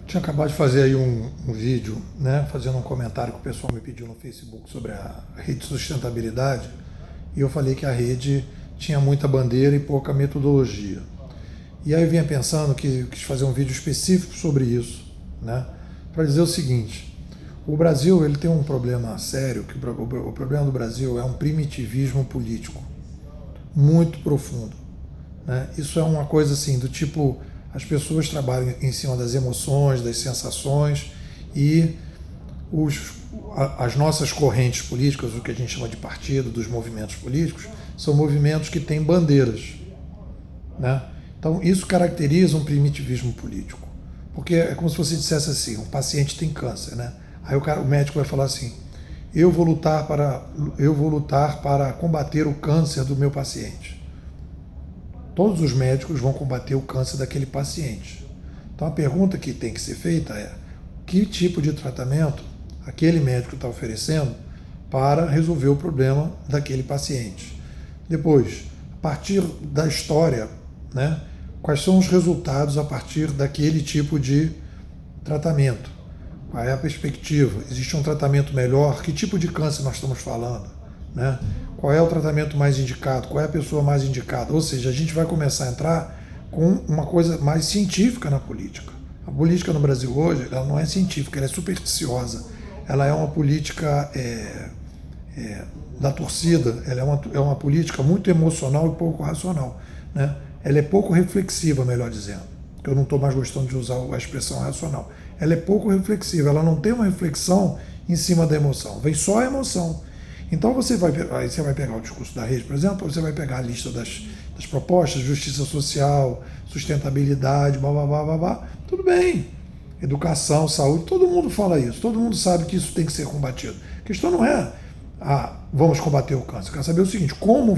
Tinha acabado de fazer aí um vídeo, né, fazendo um comentário que o pessoal me pediu no Facebook sobre a rede de sustentabilidade, e eu falei que a rede tinha muita bandeira e pouca metodologia. E aí eu vinha pensando que eu quis fazer um vídeo específico sobre isso, né, para dizer o seguinte: o Brasil ele tem um problema sério, que o problema do Brasil é um primitivismo político muito profundo, né? Isso é uma coisa assim do tipo: as pessoas trabalham em cima das emoções, das sensações, e as nossas correntes políticas, o que a gente chama de partido, dos movimentos políticos, são movimentos que têm bandeiras, né? Então isso caracteriza um primitivismo político, porque é como se você dissesse assim: um paciente tem câncer, né? Aí o médico vai falar assim: eu vou lutar para combater o câncer do meu paciente. Todos os médicos vão combater o câncer daquele paciente. Então a pergunta que tem que ser feita é: que tipo de tratamento aquele médico está oferecendo para resolver o problema daquele paciente? Depois, a partir da história, né, quais são os resultados a partir daquele tipo de tratamento? Qual é a perspectiva? Existe um tratamento melhor? Que tipo de câncer nós estamos falando, né? Qual é o tratamento mais indicado? Qual é a pessoa mais indicada? Ou seja, a gente vai começar a entrar com uma coisa mais científica na política. A política no Brasil hoje, ela não é científica, ela é supersticiosa. Ela é uma política da torcida, ela é uma política muito emocional e pouco racional, né? Ela é pouco reflexiva, melhor dizendo, que eu não estou mais gostando de usar a expressão racional. Ela é pouco reflexiva, ela não tem uma reflexão em cima da emoção, vem só a emoção. Então você vai pegar o discurso da rede, por exemplo, você vai pegar a lista das propostas: justiça social, sustentabilidade, blá, blá, blá, blá, blá. Tudo bem, educação, saúde, todo mundo fala isso, todo mundo sabe que isso tem que ser combatido. A questão não é vamos combater o câncer. Eu quero saber o seguinte: como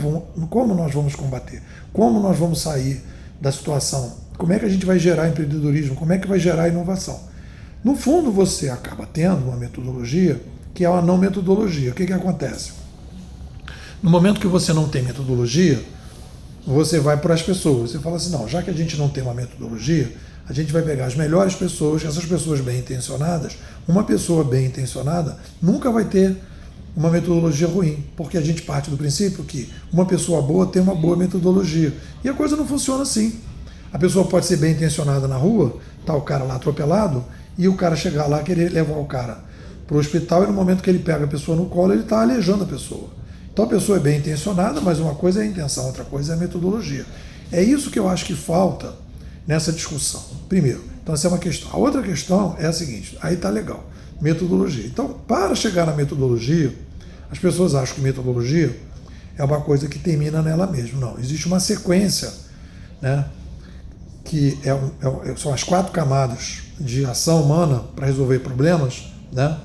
nós vamos combater? Como nós vamos sair da situação? Como é que a gente vai gerar empreendedorismo? Como é que vai gerar inovação? No fundo, você acaba tendo uma metodologia que é uma não metodologia. O que acontece? No momento que você não tem metodologia, você vai para as pessoas. Você fala assim: não, já que a gente não tem uma metodologia, a gente vai pegar as melhores pessoas, essas pessoas bem intencionadas. Uma pessoa bem intencionada nunca vai ter uma metodologia ruim, porque a gente parte do princípio que uma pessoa boa tem uma boa metodologia. E a coisa não funciona assim. A pessoa pode ser bem intencionada na rua, tá o cara lá atropelado, e o cara chegar lá querer levar o cara para o hospital, e no momento que ele pega a pessoa no colo, ele está aleijando a pessoa. Então a pessoa é bem intencionada, mas uma coisa é a intenção, outra coisa é a metodologia. É isso que eu acho que falta nessa discussão. Primeiro, então essa é uma questão. A outra questão é a seguinte: aí está legal, metodologia. Então, para chegar na metodologia, as pessoas acham que metodologia é uma coisa que termina nela mesma. Não, existe uma sequência, né, que são as 4 camadas de ação humana para resolver problemas, né,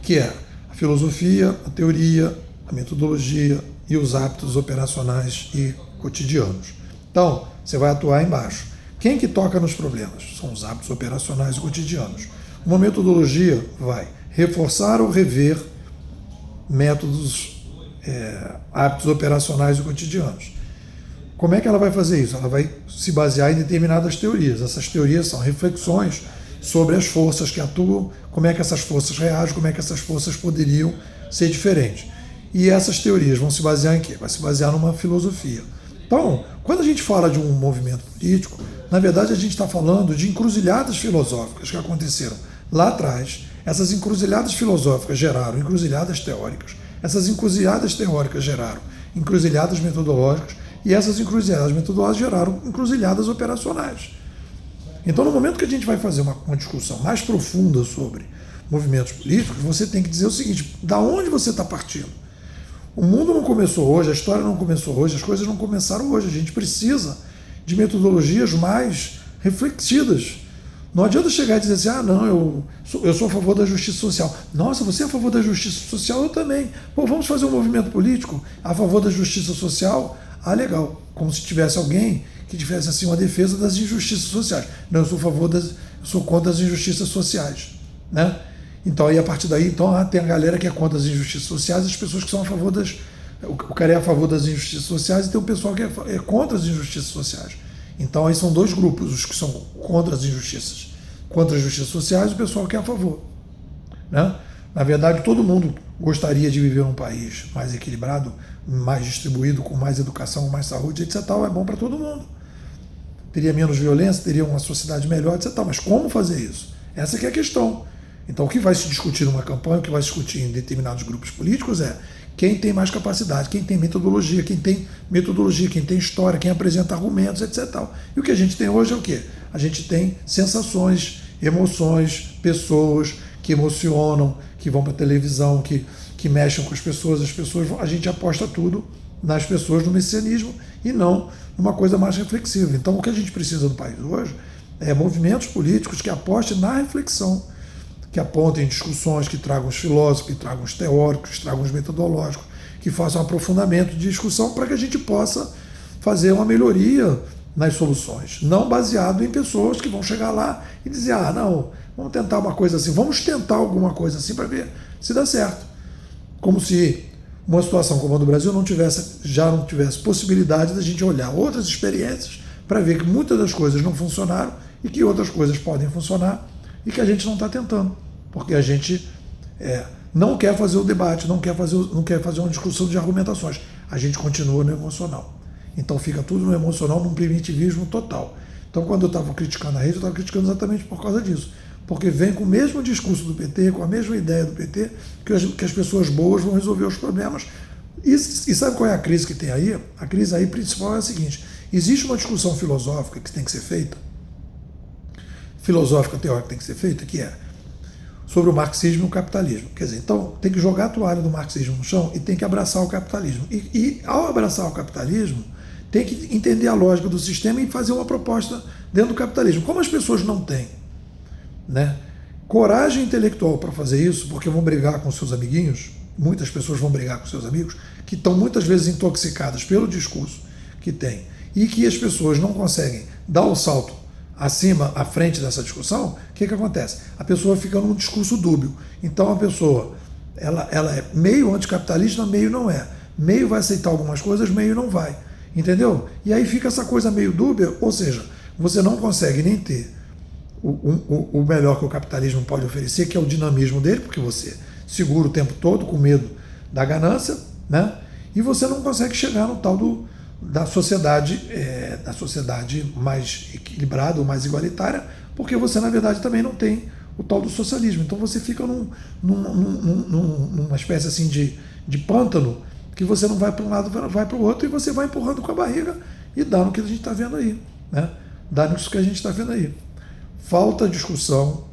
que é a filosofia, a teoria, a metodologia e os hábitos operacionais e cotidianos. Então, você vai atuar embaixo. Quem que toca nos problemas? São os hábitos operacionais e cotidianos. Uma metodologia vai reforçar ou rever métodos, hábitos operacionais e cotidianos. Como é que ela vai fazer isso? Ela vai se basear em determinadas teorias. Essas teorias são reflexões sobre as forças que atuam, como é que essas forças reagem, como é que essas forças poderiam ser diferentes. E essas teorias vão se basear em quê? Vai se basear numa filosofia. Então, quando a gente fala de um movimento político, na verdade a gente está falando de encruzilhadas filosóficas que aconteceram lá atrás. Essas encruzilhadas filosóficas geraram encruzilhadas teóricas. Essas encruzilhadas teóricas geraram encruzilhadas metodológicas. E essas encruzilhadas metodológicas geraram encruzilhadas operacionais. Então, no momento que a gente vai fazer uma discussão mais profunda sobre movimentos políticos, você tem que dizer o seguinte: da onde você está partindo? O mundo não começou hoje, a história não começou hoje, as coisas não começaram hoje. A gente precisa de metodologias mais refletidas. Não adianta chegar e dizer assim: não, eu sou a favor da justiça social. Nossa, você é a favor da justiça social? Eu também. Pô, vamos fazer um movimento político a favor da justiça social? Ah, legal. Como se tivesse alguém que tivesse assim uma defesa das injustiças sociais. Não, eu sou contra as injustiças sociais, né? Então aí a partir daí, então tem a galera que é contra as injustiças sociais, as pessoas que são a favor o cara é a favor das injustiças sociais, e tem o pessoal que é contra as injustiças sociais. Então aí são dois grupos, os que são contra as injustiças, contra as justiças sociais, e o pessoal que é a favor, né? Na verdade, todo mundo gostaria de viver num país mais equilibrado, mais distribuído, com mais educação, mais saúde, etc. É bom para todo mundo. Teria menos violência, teria uma sociedade melhor, etc. Mas como fazer isso? Essa que é a questão. Então, o que vai se discutir numa campanha, o que vai se discutir em determinados grupos políticos é quem tem mais capacidade, quem tem metodologia, quem tem história, quem apresenta argumentos, etc. E o que a gente tem hoje é o quê? A gente tem sensações, emoções, pessoas que emocionam, que vão para a televisão, que mexem com as pessoas, a gente aposta tudo nas pessoas, no messianismo, e não numa coisa mais reflexiva. Então, o que a gente precisa no país hoje é movimentos políticos que apostem na reflexão, que apontem discussões, que tragam os filósofos, que tragam os teóricos, que tragam os metodológicos, que façam um aprofundamento de discussão para que a gente possa fazer uma melhoria nas soluções, não baseado em pessoas que vão chegar lá e dizer, não, vamos tentar uma coisa assim, vamos tentar alguma coisa assim para ver se dá certo. Como se uma situação como a do Brasil já não tivesse possibilidade da gente olhar outras experiências para ver que muitas das coisas não funcionaram e que outras coisas podem funcionar e que a gente não está tentando, porque a gente não quer fazer o debate, não quer fazer uma discussão de argumentações, a gente continua no emocional. Então fica tudo no emocional, num primitivismo total. Então quando eu estava criticando a rede, eu estava criticando exatamente por causa disso, porque vem com o mesmo discurso do PT, com a mesma ideia do PT, que as pessoas boas vão resolver os problemas. E sabe qual é a crise que tem aí? A crise aí principal é a seguinte: existe uma discussão filosófica que tem que ser feita, filosófica teórica que tem que ser feita, que é sobre o marxismo e o capitalismo. Quer dizer, então tem que jogar a toalha do marxismo no chão e tem que abraçar o capitalismo. E ao abraçar o capitalismo, tem que entender a lógica do sistema e fazer uma proposta dentro do capitalismo. Como as pessoas não têm, né, coragem intelectual para fazer isso, porque vão brigar com seus amiguinhos, muitas pessoas vão brigar com seus amigos, que estão muitas vezes intoxicadas pelo discurso que tem, e que as pessoas não conseguem dar o salto acima, à frente dessa discussão, o que acontece? A pessoa fica num discurso dúbio. Então a pessoa ela é meio anticapitalista, meio não é. Meio vai aceitar algumas coisas, meio não vai. Entendeu? E aí fica essa coisa meio dúbia, ou seja, você não consegue nem ter o melhor que o capitalismo pode oferecer, que é o dinamismo dele, porque você segura o tempo todo com medo da ganância, né? E você não consegue chegar no tal da sociedade mais equilibrada ou mais igualitária, porque você, na verdade, também não tem o tal do socialismo. Então você fica numa espécie assim de pântano, que você não vai para um lado, vai para o outro, e você vai empurrando com a barriga e dá no que a gente está vendo aí, né? Dá nisso que a gente está vendo aí. Falta discussão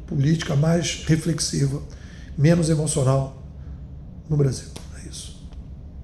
política mais reflexiva, menos emocional no Brasil.